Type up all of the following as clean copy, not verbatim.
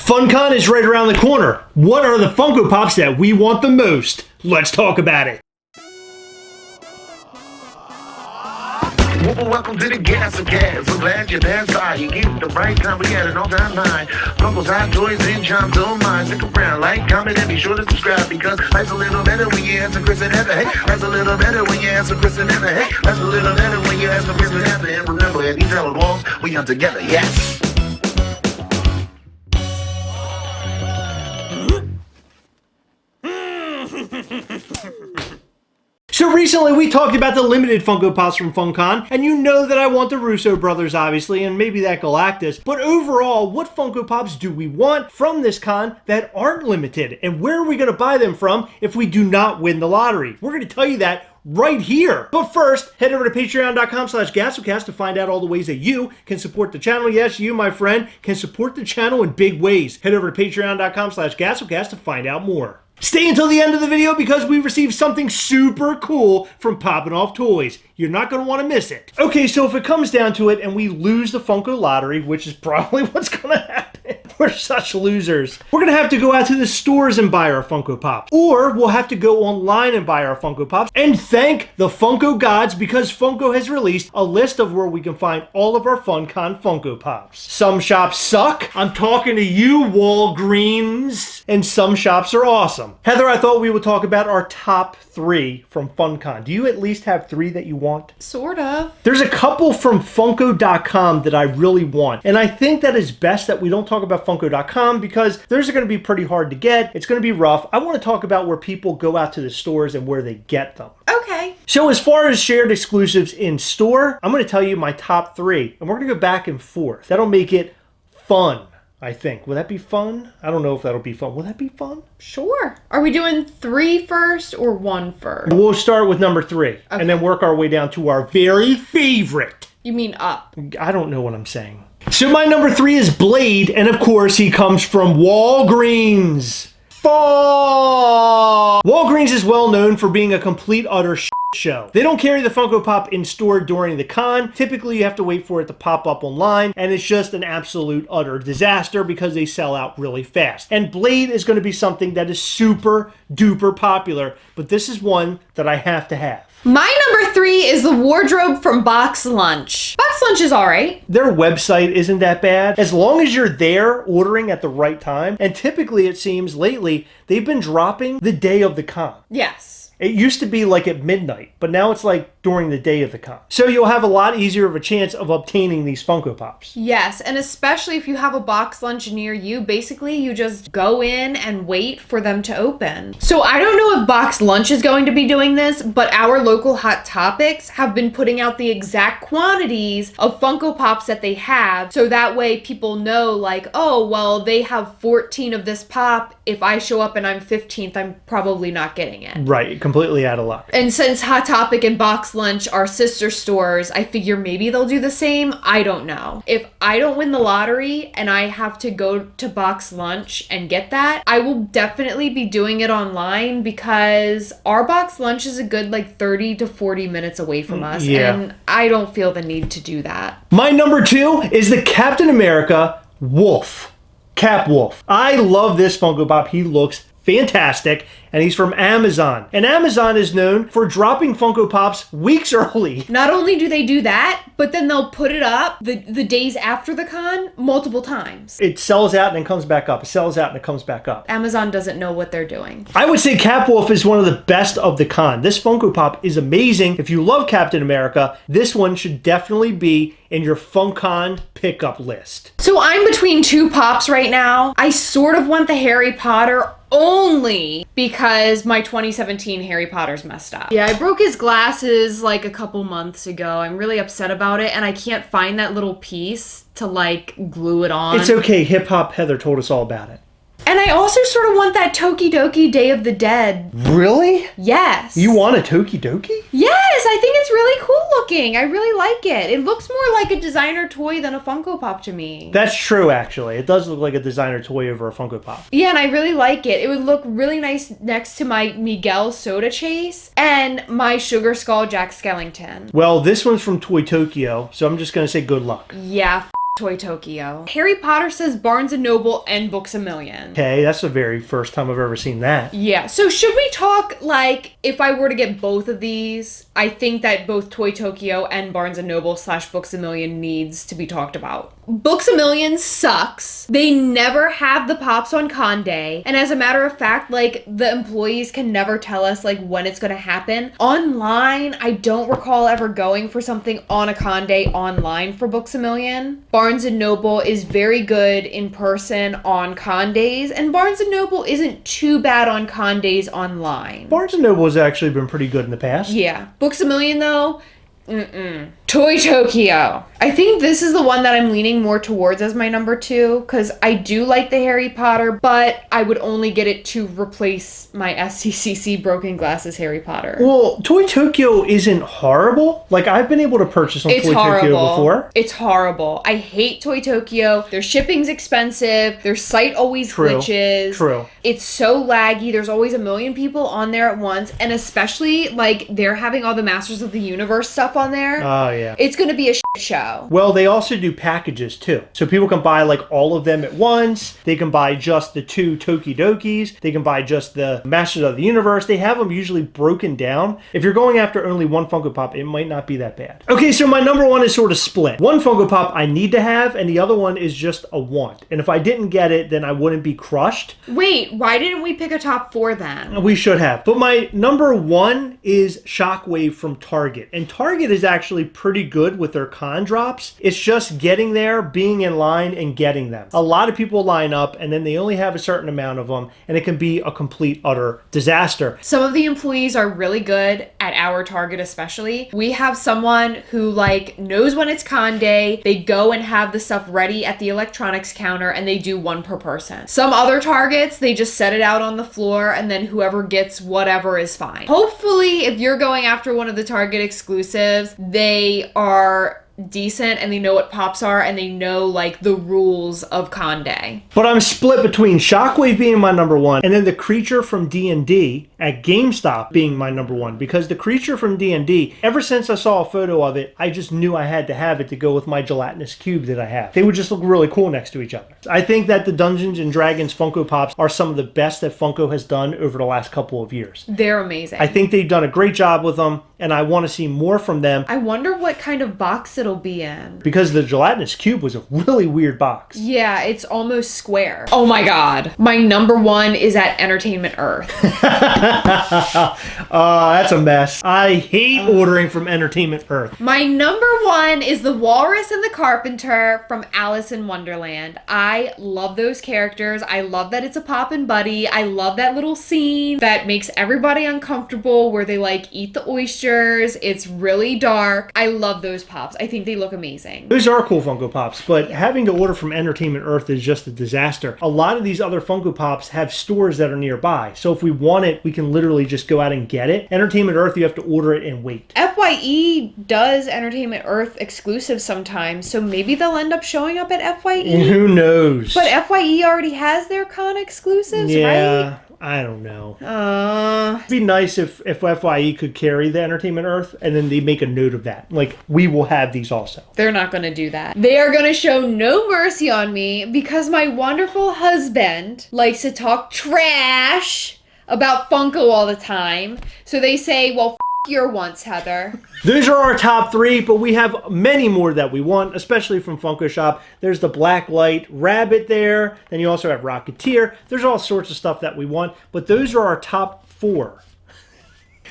Funkon is right around the corner. What are the Funko Pops that we want the most? Let's talk about it. Welcome to the Gastlecast. We're glad you're there. You get the right time. We had an all-time high. Funkos, Hot Toys, and Chomps on mine. Stick around, like, comment, and be sure to subscribe because life's a little better when you answer Chris and Heather. Hey, life's a little better when you answer Chris and Heather. Hey, life's a little better when you answer Chris and Heather. And remember, at these yellow walls, we are together. Yes. So recently we talked about the limited Funko Pops from Funkon, and you know that I want the Russo brothers obviously, and maybe that Galactus, but overall, what Funko Pops do we want from this con that aren't limited, and where are we going to buy them from if we do not win the lottery? We're going to tell you that right here. But first, head over to patreon.com/Gastlecast to find out all the ways that you can support the channel. Yes, you, my friend, can support the channel in big ways. Head over to patreon.com/Gastlecast to find out more. Stay until the end of the video because we received something super cool from Poppin Off Toys. You're not going to want to miss it. Okay, so if it comes down to it and we lose the Funko lottery, which is probably what's going to happen, we're such losers. We're going to have to go out to the stores and buy our Funko Pops. Or we'll have to go online and buy our Funko Pops and thank the Funko gods because Funko has released a list of where we can find all of our Funkon Funko Pops. Some shops suck. I'm talking to you, Walgreens. And some shops are awesome. Heather, I thought we would talk about our top 3 from Funkon. Do you at least have 3 that you want? Sort of. There's a couple from Funko.com that I really want. And I think that it's best that we don't talk about Funko.com because those are going to be pretty hard to get. It's going to be rough. I want to talk about where people go out to the stores and where they get them. Okay. So as far as shared exclusives in store, I'm going to tell you my top 3. And we're going to go back and forth. That'll make it fun. I think. Will that be fun? I don't know if that'll be fun. Will that be fun? Sure. Are we doing 3 first or 1 first? We'll start with number 3 and then work our way down to our very favorite. You mean up? I don't know what I'm saying. So my number 3 is Blade, and of course he comes from Walgreens. Walgreens is well known for being a complete utter show. They don't carry the Funko Pop in store during the con. Typically you have to wait for it to pop up online, and it's just an absolute utter disaster because they sell out really fast. And Blade is going to be something that is super duper popular, but this is one that I have to have. My number 3 is the wardrobe from Box Lunch. Box Lunch is alright. Their website isn't that bad. As long as you're there ordering at the right time, and typically it seems lately they've been dropping the day of the con. Yes. It used to be like at midnight, but now it's like during the day of the con. So you'll have a lot easier of a chance of obtaining these Funko Pops. Yes, and especially if you have a Box Lunch near you, basically you just go in and wait for them to open. So I don't know if Box Lunch is going to be doing this, but our local Hot Topics have been putting out the exact quantities of Funko Pops that they have, so that way people know like, oh, well, they have 14 of this pop. If I show up and I'm 15th, I'm probably not getting it. Right, completely out of luck. And since Hot Topic and Box Lunch are sister stores, I figure maybe they'll do the same. I don't know. If I don't win the lottery and I have to go to Box Lunch and get that, I will definitely be doing it online because our Box Lunch is a good like 30 to 40 minutes away from us. Yeah. And I don't feel the need to do that. My number 2 is the Captain America Wolf. Cap Wolf. I love this Funko Pop. He looks fantastic, and he's from Amazon. And Amazon is known for dropping Funko Pops weeks early. Not only do they do that, but then they'll put it up the days after the con multiple times. It sells out and then comes back up. It sells out and it comes back up. Amazon doesn't know what they're doing. I would say Cap Wolf is one of the best of the con. This Funko Pop is amazing. If you love Captain America, this one should definitely be in your Funkon pickup list. So I'm between 2 pops right now. I sort of want the Harry Potter only because my 2017 Harry Potter's messed up. Yeah, I broke his glasses like a couple months ago. I'm really upset about it, and I can't find that little piece to like glue it on. It's okay. Hip Hop Heather told us all about it. And I also sort of want that Tokidoki Day of the Dead. Really? Yes. You want a Tokidoki? Yes, I think it's really cool looking. I really like it. It looks more like a designer toy than a Funko Pop to me. That's true, actually. It does look like a designer toy over a Funko Pop. Yeah, and I really like it. It would look really nice next to my Miguel Soda Chase and my Sugar Skull Jack Skellington. Well, this one's from Toy Tokyo, so I'm just going to say good luck. Yeah, Toy Tokyo. Harry Potter says Barnes & Noble and Books A Million. Okay, that's the very first time I've ever seen that. Yeah, so should we talk, like, if I were to get both of these, I think that both Toy Tokyo and Barnes & Noble / Books A Million needs to be talked about. Books A Million sucks. They never have the pops on con day. And as a matter of fact, like, the employees can never tell us, like, when it's gonna happen. Online, I don't recall ever going for something on a con day online for Books A Million. Barnes & Noble is very good in person on con days, and Barnes & Noble isn't too bad on con days online. Barnes & Noble has actually been pretty good in the past. Yeah. Books A Million, though, Toy Tokyo. I think this is the one that I'm leaning more towards as my number 2, because I do like the Harry Potter, but I would only get it to replace my SCCC Broken Glasses Harry Potter. Well, Toy Tokyo isn't horrible. Like, I've been able to purchase on Toy Tokyo before. It's horrible. I hate Toy Tokyo. Their shipping's expensive. Their site always glitches. True. It's so laggy. There's always a million people on there at once, and especially, like, they're having all the Masters of the Universe stuff on there. Oh, yeah. It's gonna be a shit show. Well, they also do packages too. So people can buy like all of them at once. They can buy just the 2 Tokidokis. They can buy just the Masters of the Universe. They have them usually broken down. If you're going after only one Funko Pop, it might not be that bad. Okay, so my number 1 is sort of split. One Funko Pop I need to have, and the other one is just a want. And if I didn't get it, then I wouldn't be crushed. Wait, why didn't we pick a top 4 then? We should have. But my number 1 is Shockwave from Target. And Target is actually pretty good with their con drops. It's just getting there, being in line, and getting them. A lot of people line up, and then they only have a certain amount of them, and it can be a complete, utter disaster. Some of the employees are really good at our Target especially. We have someone who, like, knows when it's con day. They go and have the stuff ready at the electronics counter, and they do 1 per person. Some other Targets, they just set it out on the floor, and then whoever gets whatever is fine. Hopefully, if you're going after one of the Target exclusives, they are decent and they know what pops are and they know, like, the rules of con day. But I'm split between Shockwave being my number 1 and then the creature from D&D at GameStop being my number 1, because the creature from D&D, ever since I saw a photo of it, I just knew I had to have it to go with my gelatinous cube that I have. They would just look really cool next to each other. I think that the Dungeons & Dragons Funko Pops are some of the best that Funko has done over the last couple of years. They're amazing. I think they've done a great job with them, and I want to see more from them. I wonder what kind of box it'll be in. Because the gelatinous cube was a really weird box. Yeah, it's almost square. Oh my god. My number 1 is at Entertainment Earth. That's a mess. I hate ordering from Entertainment Earth. My number 1 is the Walrus and the Carpenter from Alice in Wonderland. I love those characters. I love that it's a Poppin' Buddy. I love that little scene that makes everybody uncomfortable where they, like, eat the oysters. It's really dark. I love those pops. I think they look amazing. Those are cool Funko Pops, but having to order from Entertainment Earth is just a disaster. A lot of these other Funko Pops have stores that are nearby, so if we want it, we can literally just go out and get it. Entertainment Earth, you have to order it and wait. FYE does Entertainment Earth exclusive sometimes, so maybe they'll end up showing up at FYE. Who knows? But FYE already has their con exclusives, right? I don't know. It'd be nice if FYE could carry the Entertainment Earth, and then they make a note of that. Like, we will have these also. They're not going to do that. They are going to show no mercy on me because my wonderful husband likes to talk trash about Funko all the time. So they say, well, your wants, Heather. Those are our top 3, but we have many more that we want, especially from Funko Shop. There's the Blacklight Rabbit there. Then you also have Rocketeer. There's all sorts of stuff that we want, but those are our top 4.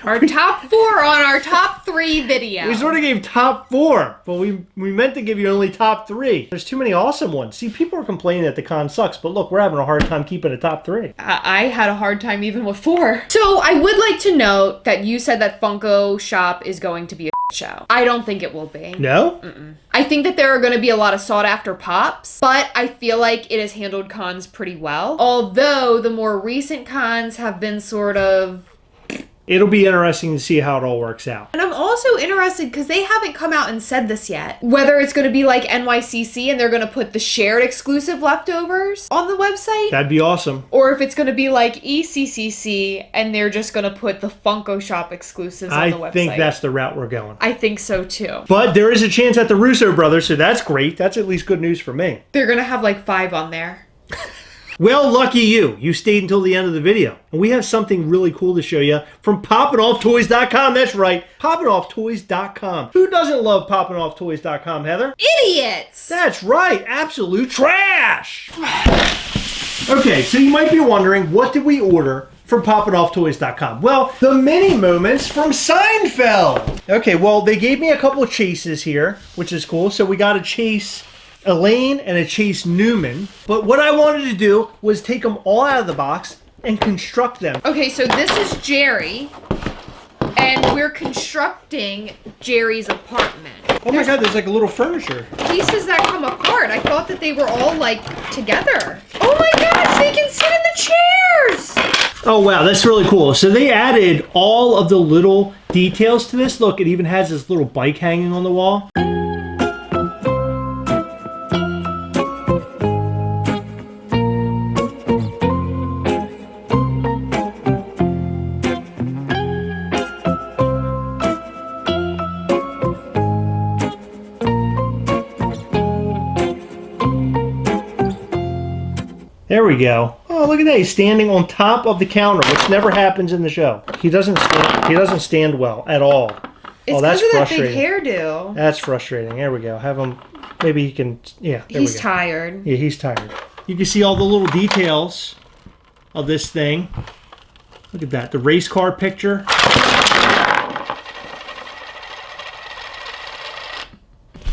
Our top 4 on our top 3 video. We sort of gave top 4, but we meant to give you only top 3. There's too many awesome ones. See, people are complaining that the con sucks, but look, we're having a hard time keeping a top 3. I had a hard time even with 4. So I would like to note that you said that Funko Shop is going to be a show. I don't think it will be. No? I think that there are going to be a lot of sought after pops, but I feel like it has handled cons pretty well. Although the more recent cons have been sort of It'll be interesting to see how it all works out. And I'm also interested because they haven't come out and said this yet. Whether it's going to be like NYCC and they're going to put the shared exclusive leftovers on the website. That'd be awesome. Or if it's going to be like ECCC and they're just going to put the Funko Shop exclusives on the website. I think that's the route we're going. I think so too. But there is a chance at the Russo brothers, so that's great. That's at least good news for me. They're going to have like 5 on there. Well, lucky you. You stayed until the end of the video. And we have something really cool to show you from poppinofftoys.com. That's right, poppinofftoys.com. Who doesn't love poppinofftoys.com, Heather? Idiots! That's right, absolute trash! Okay, so you might be wondering, what did we order from poppinofftoys.com? Well, the mini moments from Seinfeld. Okay, well, they gave me a couple of chases here, which is cool. So we got a chase Elaine and a chase Newman. But what I wanted to do was take them all out of the box and construct them. Okay, so this is Jerry, and we're constructing Jerry's apartment. Oh my god, there's like a little furniture. Pieces that come apart. I thought that they were all like together. Oh my gosh, they can sit in the chairs! Oh wow, that's really cool. So they added all of the little details to this. Look, it even has this little bike hanging on the wall. There we go. Oh, look at that. He's standing on top of the counter, which never happens in the show. He doesn't stand well at all. It's that's because of that frustrating. big hairdo. That's frustrating. There we go. Have him, maybe he can, yeah. There He's we go. tired. Yeah, he's tired. You can see all the little details of this thing. Look at that. The race car picture.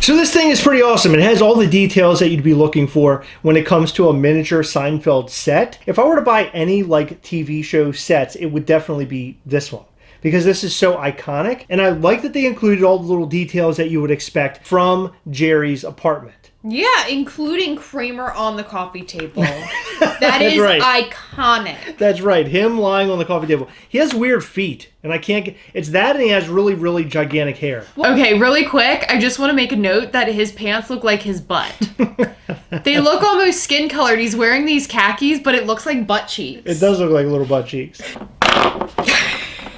So this thing is pretty awesome. It has all the details that you'd be looking for when it comes to a miniature Seinfeld set. If I were to buy any like TV show sets, it would definitely be this one, because this is so iconic. And I like that they included all the little details that you would expect from Jerry's apartment. Yeah, including Kramer on the coffee table. That is right. iconic. That's right. Him lying on the coffee table. He has weird feet, and I can't get... It's that, and he has really, really gigantic hair. Okay, really quick, I just want to make a note that his pants look like his butt. They look almost skin colored. He's wearing these khakis, but it looks like butt cheeks. It does look like little butt cheeks.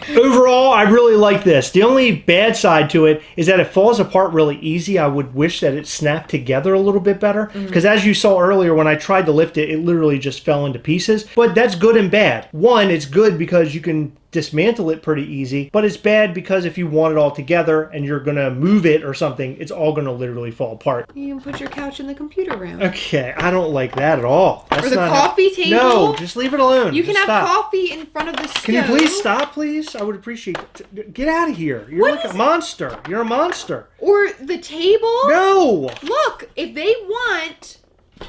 Overall, I really like this. The only bad side to it is that it falls apart really easy. I would wish that it snapped together a little bit better. Because as you saw earlier, when I tried to lift it, it literally just fell into pieces. But that's good and bad. One, it's good because you can dismantle it pretty easy. But it's bad because if you want it all together and you're going to move it or something, it's all going to literally fall apart. You can put your couch in the computer room. Okay, I don't like that at all. That's Or the not coffee table. No, just leave it alone. You can Just have stop. coffee in front of the stove. Can you please stop, please? I would appreciate it. Get out of here. You're What like is a monster. You're a monster. Or the table. No! Look, if they want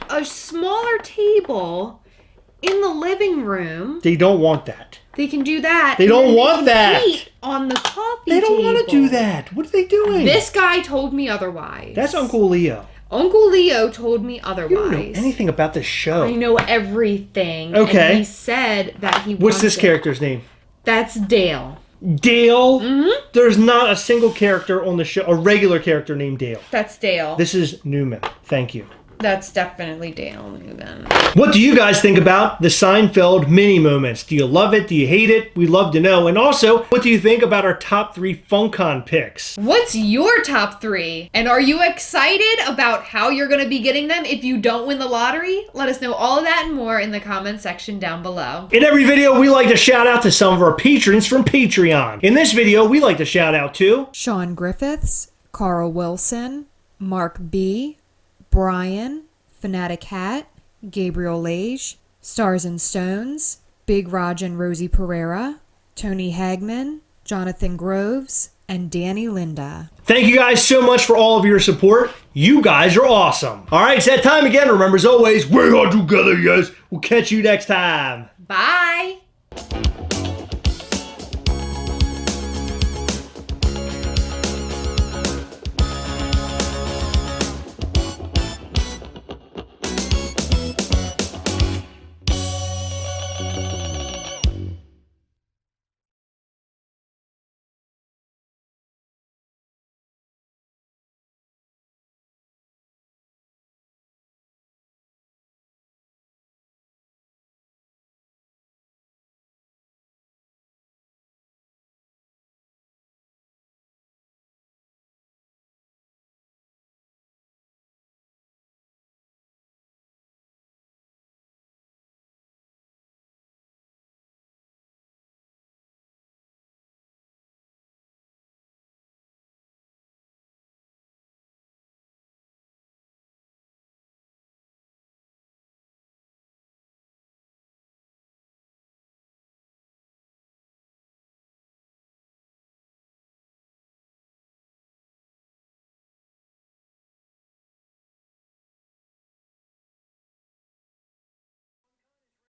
a smaller table in the living room, They don't want that. they can do that. They and don't then want they can that. eat on the coffee They don't table. want to do that. What are they doing? This guy told me otherwise. That's Uncle Leo. Uncle Leo told me You otherwise. don't know anything about this show. I know everything. Okay. And he said that he What's wants this it. character's name? That's Dale. Dale? Mm-hmm. There's not a single character on the show, a regular character named Dale. That's Dale. This is Newman. Thank you. That's definitely Dale Newman. What do you guys think about the Seinfeld mini moments? Do you love it? Do you hate it? We'd love to know. And also, what do you think about our top 3 Funkon picks? What's your top 3? And are you excited about how you're going to be getting them if you don't win the lottery? Let us know all of that and more in the comment section down below. In every video, we like to shout out to some of our patrons from Patreon. In this video, we like to shout out to Sean Griffiths, Carl Wilson, Mark B., Brian, Fanatic Hat, Gabriel Lage, Stars and Stones, Big Raj and Rosie Pereira, Tony Hagman, Jonathan Groves, and Danny Linda. Thank you guys so much for all of your support. You guys are awesome. All right, it's that time again. Remember, as always, we're all together, yes. We'll catch you next time. Bye.